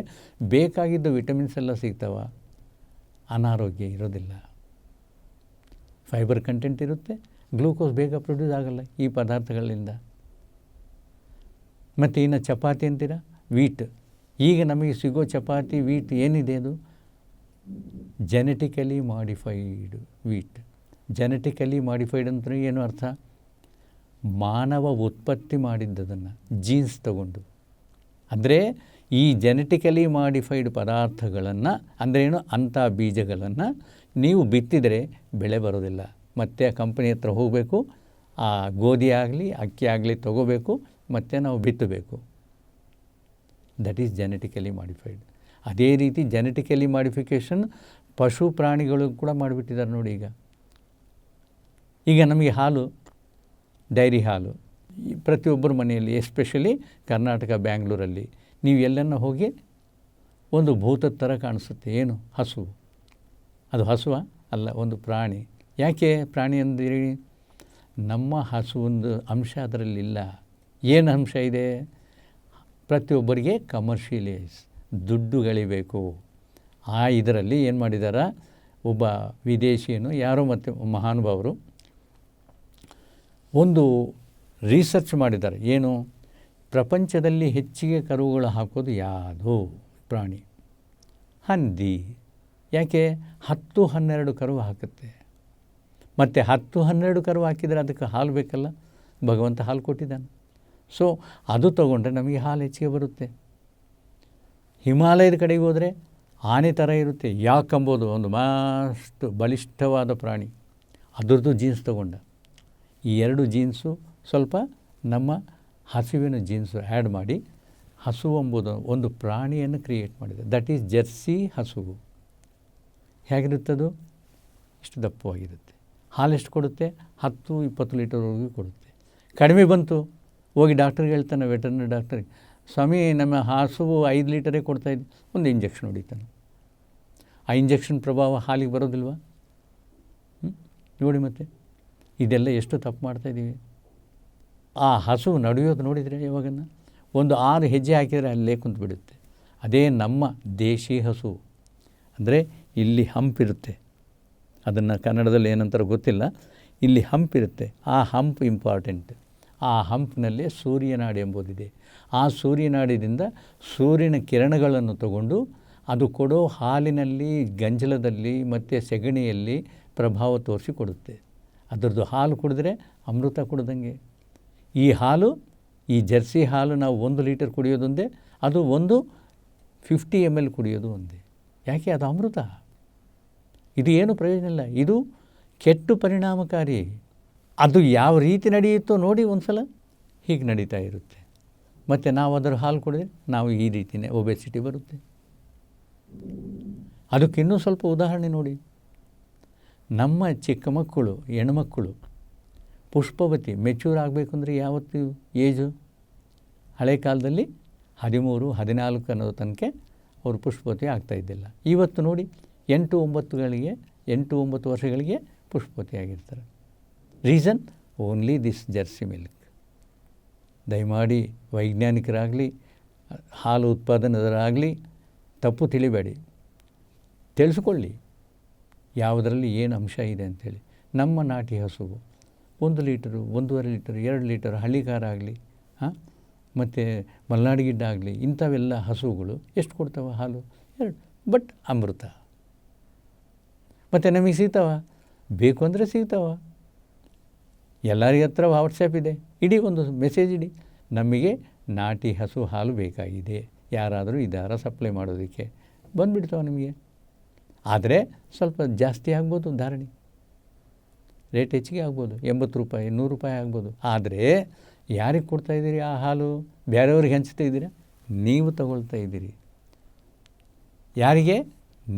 ಬೇಕಾಗಿದ್ದ ವಿಟಮಿನ್ಸ್ ಎಲ್ಲ ಸಿಗ್ತಾವ, ಅನಾರೋಗ್ಯ ಇರೋದಿಲ್ಲ. ಫೈಬರ್ ಕಂಟೆಂಟ್ ಇರುತ್ತೆ, ಗ್ಲೂಕೋಸ್ ಬೇಗ ಪ್ರೊಡ್ಯೂಸ್ ಆಗಲ್ಲ ಈ ಪದಾರ್ಥಗಳಿಂದ. ಮತ್ತು ಇನ್ನು ಚಪಾತಿ ಅಂತೀರ, ವೀಟ್. ಈಗ ನಮಗೆ ಸಿಗೋ ಚಪಾತಿ ವೀಟ್ ಏನಿದೆ ಅದು genetically modified wheat. Genetically modified ಅಂದರೆ ಏನು ಅರ್ಥ? ಮಾನವ ಉತ್ಪತ್ತಿ ಮಾಡಿದ್ದದನ್ನು ಜೀನ್ಸ್ ತಗೊಂಡು. ಅಂದರೆ ಈ ಜೆನೆಟಿಕಲಿ ಮಾಡಿಫೈಡ್ ಪದಾರ್ಥಗಳನ್ನು ಅಂದ್ರೇನು, ಅಂಥ ಬೀಜಗಳನ್ನು ನೀವು ಬಿತ್ತಿದರೆ ಬೆಳೆ ಬರೋದಿಲ್ಲ. ಮತ್ತು ಕಂಪನಿ ಹತ್ರ ಹೋಗಬೇಕು, ಆ ಗೋಧಿ ಆಗಲಿ ಅಕ್ಕಿ ಆಗಲಿ ತೊಗೋಬೇಕು, ಮತ್ತು ನಾವು ಬಿತ್ತಬೇಕು. That is genetically modified. ಅದೇ ರೀತಿ ಜೆನೆಟಿಕಲಿ ಮಾಡಿಫಿಕೇಷನ್ ಪಶು ಪ್ರಾಣಿಗಳು ಕೂಡ ಮಾಡಿಬಿಟ್ಟಿದ್ದಾರೆ ನೋಡಿ. ಈಗ ನಮಗೆ ಹಾಲು, ಡೈರಿ ಹಾಲು ಪ್ರತಿಯೊಬ್ಬರ ಮನೆಯಲ್ಲಿ, ಎಸ್ಪೆಷಲಿ ಕರ್ನಾಟಕ, ಬ್ಯಾಂಗ್ಳೂರಲ್ಲಿ ನೀವು ಎಲ್ಲನ್ನ ಹೋಗಿ ಒಂದು ಭೂತದ ಥರ ಕಾಣಿಸುತ್ತೆ. ಏನು? ಹಸು. ಅದು ಹಸುವ ಅಲ್ಲ, ಒಂದು ಪ್ರಾಣಿ. ಯಾಕೆ ಪ್ರಾಣಿ ಅಂದಿರಿ? ನಮ್ಮ ಹಸುವೊಂದು ಅಂಶ ಅದರಲ್ಲಿಲ್ಲ. ಏನು ಅಂಶ ಇದೆ? ಪ್ರತಿಯೊಬ್ಬರಿಗೆ ಕಮರ್ಷಿಯಲೈಸ್, ದುಡ್ಡು ಗಳಿಬೇಕು. ಇದರಲ್ಲಿ ಏನು ಮಾಡಿದಾರ, ಒಬ್ಬ ವಿದೇಶಿಯನು ಯಾರೋ ಮತ್ತು ಮಹಾನುಭಾವರು ಒಂದು ರಿಸರ್ಚ್ ಮಾಡಿದ್ದಾರೆ. ಏನು? ಪ್ರಪಂಚದಲ್ಲಿ ಹೆಚ್ಚಿಗೆ ಕರುಗಳು ಹಾಕೋದು ಯಾವುದು ಪ್ರಾಣಿ? ಹಂದಿ. ಯಾಕೆ? 10-12 ಕರು ಹಾಕುತ್ತೆ. ಮತ್ತು 10-12 ಕರು ಹಾಕಿದರೆ ಅದಕ್ಕೆ ಹಾಲು ಬೇಕಲ್ಲ, ಭಗವಂತ ಹಾಲು ಕೊಟ್ಟಿದ್ದಾನೆ. ಸೊ ಅದು ತಗೊಂಡ್ರೆ ನಮಗೆ ಹಾಲು ಹೆಚ್ಚಿಗೆ ಬರುತ್ತೆ. ಹಿಮಾಲಯದ ಕಡೆಗೆ ಹೋದರೆ ಆನೆ ಥರ ಇರುತ್ತೆ. ಯಾಕಂಬೋದು ಒಂದು ಮಸ್ತ್ ಬಲಿಷ್ಠವಾದ ಪ್ರಾಣಿ, ಅದರದ್ದು ಜೀನ್ಸ್ ತಗೊಂಡ. ಈ 2 ಜೀನ್ಸು ಸ್ವಲ್ಪ ನಮ್ಮ ಹಸುವಿನ ಜೀನ್ಸು ಆ್ಯಡ್ ಮಾಡಿ ಹಸು ಎಂಬುದು ಒಂದು ಪ್ರಾಣಿಯನ್ನು ಕ್ರಿಯೇಟ್ ಮಾಡಿದೆ. ದಟ್ ಈಸ್ ಜರ್ಸಿ ಹಸು. ಹೇಗಿರುತ್ತದು? ಇಷ್ಟು ದಪ್ಪವಾಗಿರುತ್ತೆ. ಹಾಲು ಎಷ್ಟು ಕೊಡುತ್ತೆ? 10-20 ಲೀಟರ್ವರೆಗೂ ಕೊಡುತ್ತೆ. ಕಡಿಮೆ ಬಂತು, ಹೋಗಿ ಡಾಕ್ಟ್ರಿಗೆ ಹೇಳ್ತಾನೆ, ವೆಟರ್ನರಿ ಡಾಕ್ಟ್ರಿಗೆ, ಸ್ವಾಮಿ ನಮ್ಮ ಹಸುವು 5 ಲೀಟರೇ ಕೊಡ್ತಾಯಿದ್ದೆ. ಒಂದು ಇಂಜೆಕ್ಷನ್ ಹೊಡಿತಾನೆ. ಆ ಇಂಜೆಕ್ಷನ್ ಪ್ರಭಾವ ಹಾಲಿಗೆ ಬರೋದಿಲ್ವಾ? ನೋಡಿ ಮತ್ತೆ ಇದೆಲ್ಲ ಎಷ್ಟು ತಪ್ಪು ಮಾಡ್ತಾಯಿದ್ದೀವಿ. ಆ ಹಸು ನಡೆಯೋದು ನೋಡಿದರೆ ಯಾವಾಗನ್ನ ಒಂದು 6 ಹೆಜ್ಜೆ ಹಾಕಿದರೆ ಅಲ್ಲೇ ಕುಂತು ಬಿಡುತ್ತೆ. ಅದೇ ನಮ್ಮ ದೇಶಿ ಹಸು. ಅಂದರೆ ಇಲ್ಲಿ ಹಂಪಿರುತ್ತೆ, ಅದನ್ನು ಕನ್ನಡದಲ್ಲಿ ಏನಂತಾರೆ ಗೊತ್ತಿಲ್ಲ, ಇಲ್ಲಿ ಹಂಪಿರುತ್ತೆ. ಆ ಹಂಪ್ ಇಂಪಾರ್ಟೆಂಟ್. ಆ ಹಂಪ್ನಲ್ಲೇ ಸೂರ್ಯನಾಡಿ ಎಂಬುದಿದೆ. ಆ ಸೂರ್ಯನಾಡಿದಿಂದ ಸೂರ್ಯನ ಕಿರಣಗಳನ್ನು ತಗೊಂಡು ಅದು ಕೊಡೋ ಹಾಲಿನಲ್ಲಿ, ಗಂಜಲದಲ್ಲಿ ಮತ್ತು ಸೆಗಣಿಯಲ್ಲಿ ಪ್ರಭಾವ ತೋರಿಸಿಕೊಡುತ್ತೆ. ಅದರದ್ದು ಹಾಲು ಕುಡಿದ್ರೆ ಅಮೃತ ಕುಡ್ದಂಗೆ. ಈ ಹಾಲು, ಈ ಜರ್ಸಿ ಹಾಲು ನಾವು 1 ಲೀಟರ್ ಕುಡಿಯೋದೊಂದೇ, ಅದು 50 ml ಕುಡಿಯೋದು ಒಂದೇ. ಯಾಕೆ? ಅದು ಅಮೃತ. ಇದು ಏನು ಪ್ರಯೋಜನ ಇಲ್ಲ, ಇದು ಕೆಟ್ಟು ಪರಿಣಾಮಕಾರಿ. ಅದು ಯಾವ ರೀತಿ ನಡೆಯುತ್ತೋ ನೋಡಿ, ಒಂದು ಸಲ ಹೀಗೆ ನಡೀತಾ ಇರುತ್ತೆ. ಮತ್ತು ನಾವು ಅದರ ಹಾಲು ಕುಡಿದ್ರೆ ನಾವು ಈ ರೀತಿಯೇ ಒಬೆಸಿಟಿ ಬರುತ್ತೆ. ಅದಕ್ಕಿನ್ನೂ ಸ್ವಲ್ಪ ಉದಾಹರಣೆ ನೋಡಿ. ನಮ್ಮ ಚಿಕ್ಕ ಮಕ್ಕಳು, ಹೆಣ್ಮಕ್ಕಳು ಪುಷ್ಪವತಿ ಮೆಚ್ಯೂರ್ ಆಗಬೇಕು ಅಂದರೆ ಯಾವತ್ತು ಏಜು? ಹಳೆ ಕಾಲದಲ್ಲಿ 13-14 ಅನ್ನೋ ತನಕ ಅವರು ಪುಷ್ಪವತಿ ಆಗ್ತಾಯಿದ್ದಿಲ್ಲ. ಇವತ್ತು ನೋಡಿ 8-9 ವರ್ಷಗಳಿಗೆ ಪುಷ್ಪವತಿ ಆಗಿರ್ತಾರೆ. Reason? Only this Jersey milk. ದಯಮಾಡಿ ವೈಜ್ಞಾನಿಕರಾಗಲಿ, ಹಾಲು ಉತ್ಪಾದನದರಾಗಲಿ ತಪ್ಪು ತಿಳಿಬೇಡಿ, ತಿಳಿಸ್ಕೊಳ್ಳಿ ಯಾವುದರಲ್ಲಿ ಏನು ಅಂಶ ಇದೆ ಅಂಥೇಳಿ. ನಮ್ಮ ನಾಟಿ ಹಸುವು 1 ಲೀಟರು, 1.5 ಲೀಟರು, 2 ಲೀಟರು, ಹಳ್ಳಿಕಾರ ಆಗಲಿ, ಮತ್ತು ಮಲೆನಾಡು ಗಿಡ್ಡ ಆಗಲಿ, ಇಂಥವೆಲ್ಲ ಹಸುಗಳು ಎಷ್ಟು ಕೊಡ್ತಾವೆ ಹಾಲು? 2. ಬಟ್ ಅಮೃತ. ಮತ್ತು ನಮಗೆ ಸಿಗ್ತಾವ? ಬೇಕು ಅಂದರೆ ಸಿಗ್ತಾವ. ಎಲ್ಲರ ಹತ್ರ ವಾಟ್ಸಪ್ ಇದೆ, ಇಡೀ ಒಂದು ಮೆಸೇಜ್ ಇಡಿ, ನಮಗೆ ನಾಟಿ ಹಸು ಹಾಲು ಬೇಕಾಗಿದೆ, ಯಾರಾದರೂ ಇದ್ದಾರ ಸಪ್ಲೈ ಮಾಡೋದಕ್ಕೆ, ಬಂದುಬಿಡ್ತಾವೆ ನಿಮಗೆ. ಆದರೆ ಸ್ವಲ್ಪ ಜಾಸ್ತಿ ಆಗ್ಬೋದು, ಧಾರಣೆ ರೇಟ್ ಹೆಚ್ಚಿಗೆ ಆಗ್ಬೋದು, 80 ರೂಪಾಯಿ, 100 ರೂಪಾಯಿ ಆಗ್ಬೋದು. ಆದರೆ ಯಾರಿಗೆ ಕೊಡ್ತಾಯಿದ್ದೀರಿ ಆ ಹಾಲು? ಬೇರೆಯವ್ರಿಗೆ ಹಂಚ್ತಾ ಇದ್ದೀರಾ? ನೀವು ತಗೊಳ್ತಾ ಇದ್ದೀರಿ. ಯಾರಿಗೆ?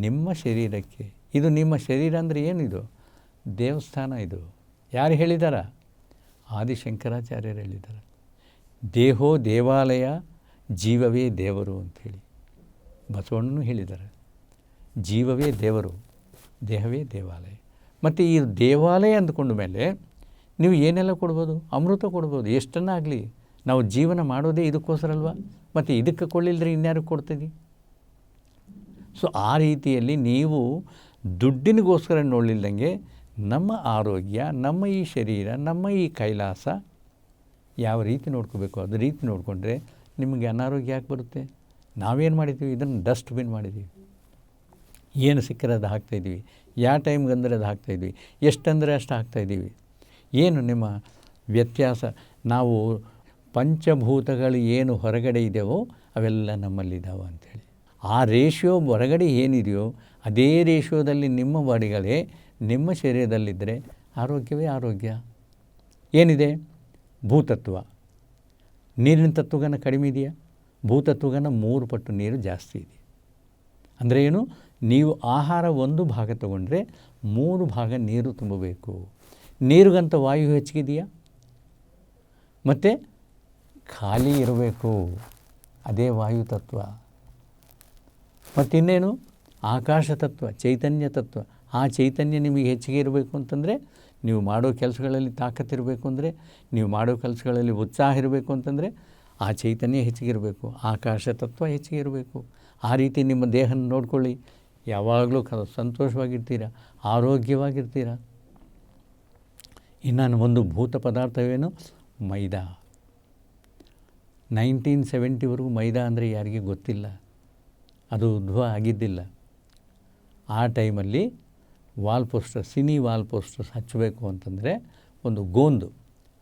ನಿಮ್ಮ ಶರೀರಕ್ಕೆ. ಇದು ನಿಮ್ಮ ಶರೀರ ಅಂದರೆ ಏನಿದು? ದೇವಸ್ಥಾನ ಇದು. ಯಾರು ಹೇಳಿದಾರ? ಆದಿಶಂಕರಾಚಾರ್ಯರು ಹೇಳಿದ್ದಾರೆ. ದೇಹೋ ದೇವಾಲಯ, ಜೀವವೇ ದೇವರು ಅಂಥೇಳಿ ಬಸವಣ್ಣನೂ ಹೇಳಿದ್ದಾರೆ. ಜೀವವೇ ದೇವರು, ದೇಹವೇ ದೇವಾಲಯ. ಮತ್ತು ಈ ದೇವಾಲಯ ಅಂದ್ಕೊಂಡ ಮೇಲೆ ನೀವು ಏನೆಲ್ಲ ಕೊಡ್ಬೋದು? ಅಮೃತ ಕೊಡ್ಬೋದು, ಎಷ್ಟನ್ನಾಗಲಿ. ನಾವು ಜೀವನ ಮಾಡೋದೇ ಇದಕ್ಕೋಸ್ಕರ ಅಲ್ವಾ? ಮತ್ತು ಇದಕ್ಕೆ ಕೊಳ್ಳಿಲ್ಲದ್ರೆ ಇನ್ಯಾರು ಕೊಡ್ತೀವಿ? ಸೊ ಆ ರೀತಿಯಲ್ಲಿ ನೀವು ದುಡ್ಡಿನಿಗೋಸ್ಕರ ನೋಡಲಿಲ್ಲದಂಗೆ ನಮ್ಮ ಆರೋಗ್ಯ, ನಮ್ಮ ಈ ಶರೀರ, ನಮ್ಮ ಈ ಕೈಲಾಸ ಯಾವ ರೀತಿ ನೋಡ್ಕೋಬೇಕು ಅದು ರೀತಿ ನೋಡಿಕೊಂಡ್ರೆ ನಿಮಗೆ ಅನಾರೋಗ್ಯ ಯಾಕೆ ಬರುತ್ತೆ? ನಾವೇನು ಮಾಡಿದ್ದೀವಿ? ಇದನ್ನು ಡಸ್ಟ್ಬಿನ್ ಮಾಡಿದ್ದೀವಿ. ಏನು ಸಿಕ್ಕರೆ ಅದು ಹಾಕ್ತಾಯಿದ್ದೀವಿ, ಯಾವ ಟೈಮ್ಗೆ ಅಂದರೆ ಅದು ಹಾಕ್ತಾಯಿದ್ವಿ, ಎಷ್ಟಂದರೆ ಅಷ್ಟು ಹಾಕ್ತಾಯಿದ್ದೀವಿ. ಏನು ನಿಮ್ಮ ವ್ಯತ್ಯಾಸ? ನಾವು ಪಂಚಭೂತಗಳು ಏನು ಹೊರಗಡೆ ಇದೆಯೋ ಅವೆಲ್ಲ ನಮ್ಮಲ್ಲಿದ್ದಾವೆ ಅಂಥೇಳಿ. ಆ ರೇಷಿಯೋ ಹೊರಗಡೆ ಏನಿದೆಯೋ ಅದೇ ರೇಷಿಯೋದಲ್ಲಿ ನಿಮ್ಮ ಬಾಡಿಗಳೇ ನಿಮ್ಮ ಶರೀರದಲ್ಲಿದ್ದರೆ ಆರೋಗ್ಯವೇ ಆರೋಗ್ಯ. ಏನಿದೆ? ಭೂತತ್ವ. ನೀರಿನ ತತ್ವಗನ ಕಡಿಮೆ ಇದೆಯಾ? ಭೂತತ್ವಗನ 3 ಪಟ್ಟು ನೀರು ಜಾಸ್ತಿ ಇದೆ. ಅಂದರೆ ಏನು? ನೀವು ಆಹಾರ 1 ಭಾಗ ತಗೊಂಡ್ರೆ 3 ಭಾಗ ನೀರು ತುಂಬಬೇಕು. ನೀರಿಗಂತ ವಾಯು ಹೆಚ್ಚಿಗಿದೆಯಾ? ಮತ್ತು ಖಾಲಿ ಇರಬೇಕು, ಅದೇ ವಾಯು ತತ್ವ. ಮತ್ತಿನ್ನೇನು, ಆಕಾಶ ತತ್ವ, ಚೈತನ್ಯ ತತ್ವ. ಆ ಚೈತನ್ಯ ನಿಮಗೆ ಹೆಚ್ಚಿಗೆ ಇರಬೇಕು ಅಂತಂದರೆ, ನೀವು ಮಾಡೋ ಕೆಲಸಗಳಲ್ಲಿ ತಾಕತ್ತಿರಬೇಕು ಅಂದರೆ, ನೀವು ಮಾಡೋ ಕೆಲಸಗಳಲ್ಲಿ ಉತ್ಸಾಹ ಇರಬೇಕು ಅಂತಂದರೆ ಆ ಚೈತನ್ಯ ಹೆಚ್ಚಿಗಿರಬೇಕು, ಆಕಾಶ ತತ್ವ ಹೆಚ್ಚಿಗೆ ಇರಬೇಕು. ಆ ರೀತಿ ನಿಮ್ಮ ದೇಹನ ನೋಡ್ಕೊಳ್ಳಿ, ಯಾವಾಗಲೂ ಸಂತೋಷವಾಗಿರ್ತೀರ, ಆರೋಗ್ಯವಾಗಿರ್ತೀರ. ಇನ್ನು ಒಂದು ಭೂತ ಪದಾರ್ಥವೇನು, ಮೈದಾ. 1970ವರೆಗೂ ಮೈದಾ ಅಂದರೆ ಯಾರಿಗೆ ಗೊತ್ತಿಲ್ಲ, ಅದು ಉದ್ಭವ ಆಗಿದ್ದಿಲ್ಲ. ಆ ಟೈಮಲ್ಲಿ wall posters, cine wall posters ಹಚ್ಚಬೇಕು ಅಂತಂದರೆ ಒಂದು ಗೋಂದು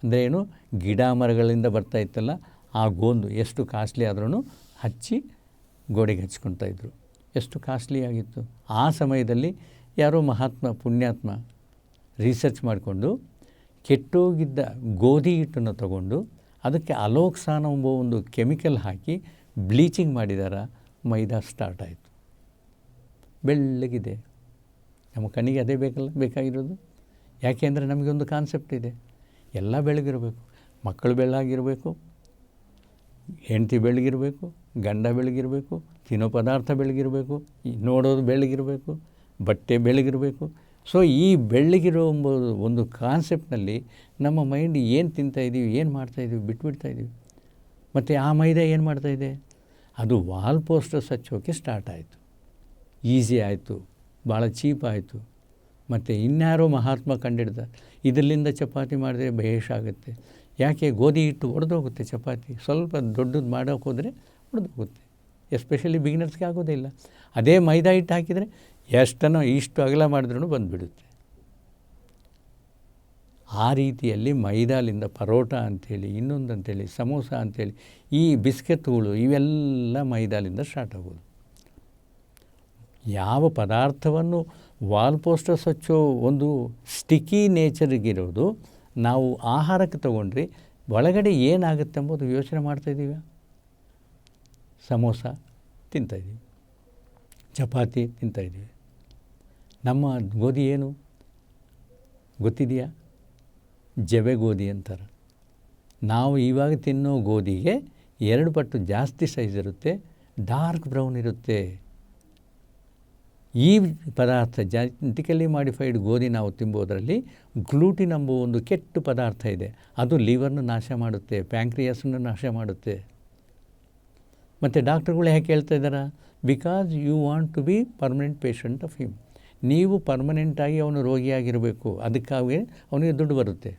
ಅಂದರೆ ಏನು, ಗಿಡ ಮರಗಳಿಂದ ಬರ್ತಾ ಇತ್ತಲ್ಲ ಆ ಗೋಂದು, ಎಷ್ಟು ಕಾಸ್ಟ್ಲಿ ಆದ್ರೂ ಹಚ್ಚಿ ಗೋಡೆಗೆ ಹಚ್ಕೊತಾಯಿದ್ರು. ಎಷ್ಟು ಕಾಸ್ಟ್ಲಿ ಆಗಿತ್ತು. ಆ ಸಮಯದಲ್ಲಿ ಯಾರೋ ಮಹಾತ್ಮ ಪುಣ್ಯಾತ್ಮ ರಿಸರ್ಚ್ ಮಾಡಿಕೊಂಡು ಕೆಟ್ಟೋಗಿದ್ದ ಗೋಧಿ ಹಿಟ್ಟನ್ನು ತಗೊಂಡು ಅದಕ್ಕೆ ಅಲೋಕ್ಸಾನ್ ಎಂಬ ಒಂದು ಕೆಮಿಕಲ್ ಹಾಕಿ ಬ್ಲೀಚಿಂಗ್ ಮಾಡಿದಾರ, ಮೈದಾ ಸ್ಟಾರ್ಟ್ ಆಯಿತು. ಬೆಳ್ಳಗಿದೆ. ನಮ್ಮ ಕಣ್ಣಿಗೆ ಅದೇ ಬೇಕಾಗಿರೋದು. ಯಾಕೆ ಅಂದರೆ ನಮಗೊಂದು ಕಾನ್ಸೆಪ್ಟ್ ಇದೆ, ಎಲ್ಲ ಬೆಳಗಿರಬೇಕು, ಮಕ್ಕಳು ಬೆಳ್ಳಗಿರಬೇಕು, ಹೆಂಡತಿ ಬೆಳಗಿರಬೇಕು, ಗಂಡ ಬೆಳಗಿರಬೇಕು, ತಿನ್ನೋ ಪದಾರ್ಥ ಬೆಳಗಿರಬೇಕು, ನೋಡೋದು ಬೆಳಗಿರಬೇಕು, ಬಟ್ಟೆ ಬೆಳಗಿರಬೇಕು. ಸೊ ಈ ಬೆಳಗಿರೋ ಎಂಬುದು ಒಂದು ಕಾನ್ಸೆಪ್ಟ್ನಲ್ಲಿ ನಮ್ಮ ಮೈಂಡ್ ಏನು ತಿಂತಾಯಿದ್ದೀವಿ, ಏನು ಮಾಡ್ತಾಯಿದ್ದೀವಿ ಬಿಟ್ಬಿಡ್ತಾಯಿದ್ದೀವಿ. ಮತ್ತು ಆ ಮೈದಾ ಏನು ಮಾಡ್ತಾಯಿದೆ, ಅದು ವಾಲ್ ಪೋಸ್ಟರ್ಸ್ ಹಚ್ಚೋಕ್ಕೆ ಸ್ಟಾರ್ಟ್ ಆಯಿತು. ಈಸಿ ಆಯಿತು, ಭಾಳ ಚೀಪ್ ಆಯಿತು. ಮತ್ತು ಇನ್ಯಾರೋ ಮಹಾತ್ಮ ಕಂಡಿಡ್ದ, ಇದರಿಂದ ಚಪಾತಿ ಮಾಡಿದ್ರೆ ಭೇಷ್ ಆಗುತ್ತೆ. ಯಾಕೆ, ಗೋಧಿ ಹಿಟ್ಟು ಒಡೆದೋಗುತ್ತೆ ಚಪಾತಿ, ಸ್ವಲ್ಪ ದೊಡ್ಡದು ಮಾಡೋಕ್ಕೆ ಹೋದರೆ ಒಡೆದೋಗುತ್ತೆ. ಎಸ್ಪೆಷಲಿ ಬಿಗಿನರ್ಸ್ಗೆ ಆಗೋದೇ ಇಲ್ಲ. ಅದೇ ಮೈದಾ ಹಿಟ್ಟು ಹಾಕಿದರೆ ಎಷ್ಟನೋ ಇಷ್ಟು ಅಗಲ ಮಾಡಿದ್ರೂ ಬಂದುಬಿಡುತ್ತೆ. ಆ ರೀತಿಯಲ್ಲಿ ಮೈದಾಲಿಂದ ಪರೋಟ ಅಂಥೇಳಿ, ಇನ್ನೊಂದು ಅಂಥೇಳಿ, ಸಮೋಸ ಅಂಥೇಳಿ, ಈ ಬಿಸ್ಕೆಟ್ಗಳು ಇವೆಲ್ಲ ಮೈದಾಲಿಂದ ಸ್ಟಾರ್ಟ್ ಆಗೋದು. ಯಾವ ಪದಾರ್ಥವನ್ನು ವಾಲ್ ಪೋಸ್ಟರ್ಸ್ ಹಚ್ಚೋ ಒಂದು ಸ್ಟಿಕ್ಕಿ ನೇಚರಿಗಿರೋದು ನಾವು ಆಹಾರಕ್ಕೆ ತೊಗೊಂಡ್ರೆ ಒಳಗಡೆ ಏನಾಗುತ್ತೆ ಎಂಬುದು ಯೋಚನೆ ಮಾಡ್ತಾಯಿದ್ದೀವಿ. ಸಮೋಸ ತಿಂತಾಯಿದ್ದೀವಿ, ಚಪಾತಿ ತಿಂತಾಯಿದ್ದೀವಿ. ನಮ್ಮ ಗೋಧಿ ಏನು ಗೊತ್ತಿದೆಯಾ, ಜವೆ ಗೋಧಿ ಅಂತಾರೆ. ನಾವು ಇವಾಗ ತಿನ್ನೋ ಗೋಧಿಗೆ 2 ಪಟ್ಟು ಜಾಸ್ತಿ ಸೈಜ್ ಇರುತ್ತೆ, ಡಾರ್ಕ್ ಬ್ರೌನ್ ಇರುತ್ತೆ. ಈ ಪದಾರ್ಥ ಜೆನೆಟಿಕಲಿ ಮಾಡಿಫೈಡ್ ಗೋಧಿ ನಾವು ತಿಂಬೋದರಲ್ಲಿ ಗ್ಲೂಟಿನ್ ಎಂಬ ಒಂದು ಕೆಟ್ಟ ಪದಾರ್ಥ ಇದೆ. ಅದು ಲಿವರ್ನ ನಾಶ ಮಾಡುತ್ತೆ, ಪ್ಯಾಂಕ್ರಿಯಾಸನ್ನು ನಾಶ ಮಾಡುತ್ತೆ. ಮತ್ತು ಡಾಕ್ಟರ್ಗಳು ಯಾಕೆ ಹೇಳ್ತಾ ಇದ್ದಾರೆ, because you want to be permanent patient of him. ನೀವು ಪರ್ಮನೆಂಟಾಗಿ ಅವನು ರೋಗಿಯಾಗಿರಬೇಕು, ಅದಕ್ಕಾಗಿ ಅವನಿಗೆ ದುಡ್ಡು ಬರುತ್ತೆ.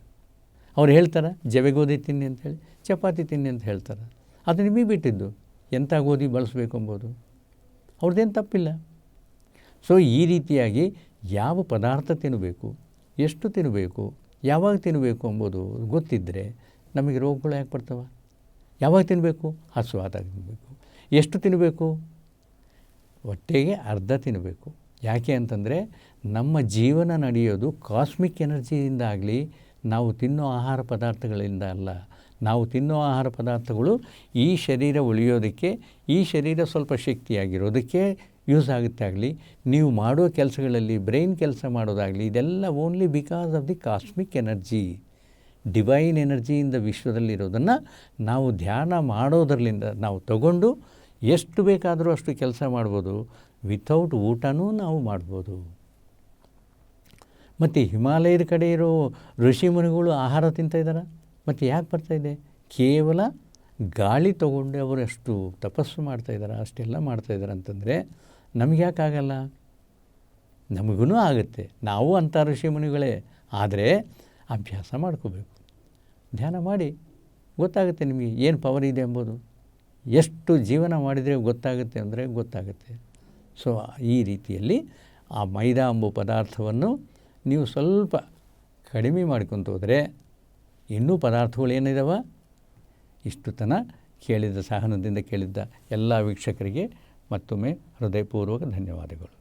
ಅವ್ರು ಹೇಳ್ತಾರೆ ಜವೆ ಗೋಧಿ ತಿನ್ನಿ ಅಂತೇಳಿ, ಚಪಾತಿ ತಿನ್ನಿ ಅಂತ ಹೇಳ್ತಾರೆ. ಅದು ನಿಮಗೆ ಬಿಟ್ಟಿದ್ದು, ಎಂಥ ಗೋಧಿ ಬಳಸಬೇಕು ಎಂಬುದು ಅವ್ರದ್ದೇನು ತಪ್ಪಿಲ್ಲ. ಸೊ ಈ ರೀತಿಯಾಗಿ ಯಾವ ಪದಾರ್ಥ ತಿನ್ನಬೇಕು, ಎಷ್ಟು ತಿನ್ನಬೇಕು, ಯಾವಾಗ ತಿನ್ನಬೇಕು ಎಂಬುದು ಗೊತ್ತಿದ್ದರೆ ನಮಗೆ ರೋಗಗಳು ಯಾಕೆ ಬರ್ತವೆ. ಯಾವಾಗ ತಿನ್ನಬೇಕು, ಹಸುವಾದಾಗ ತಿನ್ನಬೇಕು. ಎಷ್ಟು ತಿನ್ನಬೇಕು, ಹೊಟ್ಟೆಗೆ ಅರ್ಧ ತಿನ್ನಬೇಕು. ಯಾಕೆ ಅಂತಂದರೆ ನಮ್ಮ ಜೀವನ ನಡೆಯೋದು ಕಾಸ್ಮಿಕ್ ಎನರ್ಜಿಯಿಂದ ಆಗಲಿ, ನಾವು ತಿನ್ನೋ ಆಹಾರ ಪದಾರ್ಥಗಳಿಂದ ಅಲ್ಲ. ನಾವು ತಿನ್ನೋ ಆಹಾರ ಪದಾರ್ಥಗಳು ಈ ಶರೀರ ಉಳಿಯೋದಕ್ಕೆ, ಈ ಶರೀರ ಸ್ವಲ್ಪ ಶಕ್ತಿಯಾಗಿರೋದಕ್ಕೆ ಯೂಸ್ ಆಗುತ್ತೆ. ಆಗಲಿ ನೀವು ಮಾಡೋ ಕೆಲಸಗಳಲ್ಲಿ ಬ್ರೈನ್ ಕೆಲಸ ಮಾಡೋದಾಗಲಿ, ಇದೆಲ್ಲ only because of the cosmic energy, divine ಎನರ್ಜಿಯಿಂದ ವಿಶ್ವದಲ್ಲಿರೋದನ್ನು ನಾವು ಧ್ಯಾನ ಮಾಡೋದರಲ್ಲಿಂದ ನಾವು ತಗೊಂಡು ಎಷ್ಟು ಬೇಕಾದರೂ ಅಷ್ಟು ಕೆಲಸ ಮಾಡ್ಬೋದು. ವಿತೌಟ್ ಊಟನೂ ನಾವು ಮಾಡ್ಬೋದು. ಮತ್ತು ಹಿಮಾಲಯದ ಕಡೆ ಇರೋ ಋಷಿ ಮುನಿಗಳು ಆಹಾರ ತಿಂತಾಯಿದ್ದಾರೆ. ಮತ್ತು ಯಾಕೆ ಬರ್ತಾಯಿದೆ, ಕೇವಲ ಗಾಳಿ ತೊಗೊಂಡು ಅವರು ಅಷ್ಟು ತಪಸ್ಸು ಮಾಡ್ತಾಯಿದ್ದಾರೆ, ಅಷ್ಟೆಲ್ಲ ಮಾಡ್ತಾಯಿದ್ದಾರೆ ಅಂತಂದರೆ ನಮಗೆ ಯಾಕಾಗಲ್ಲ, ನಮಗೂ ಆಗುತ್ತೆ. ನಾವು ಅಂಥ ಋಷಿ ಮುನಿಗಳೇ, ಆದರೆ ಅಭ್ಯಾಸ ಮಾಡ್ಕೋಬೇಕು. ಧ್ಯಾನ ಮಾಡಿ ಗೊತ್ತಾಗುತ್ತೆ ನಿಮಗೆ ಏನು ಪವರ್ ಇದೆ ಎಂಬುದು. ಎಷ್ಟು ಜೀವನ ಮಾಡಿದರೆ ಗೊತ್ತಾಗುತ್ತೆ ಅಂದರೆ ಗೊತ್ತಾಗುತ್ತೆ. ಸೊ ಈ ರೀತಿಯಲ್ಲಿ ಆ ಮೈದಾ ಎಂಬ ಪದಾರ್ಥವನ್ನು ನೀವು ಸ್ವಲ್ಪ ಕಡಿಮೆ ಮಾಡ್ಕೊತ ಹೋದರೆ ಇನ್ನೂ ಪದಾರ್ಥಗಳು ಏನಿದಾವೆ. ಇಷ್ಟು ತನಕ ಕೇಳಿದ ಸಹನದಿಂದ ಕೇಳಿದ್ದ ಎಲ್ಲ ವೀಕ್ಷಕರಿಗೆ ಮತ್ತೊಮ್ಮೆ ಹೃದಯಪೂರ್ವಕ ಧನ್ಯವಾದಗಳು.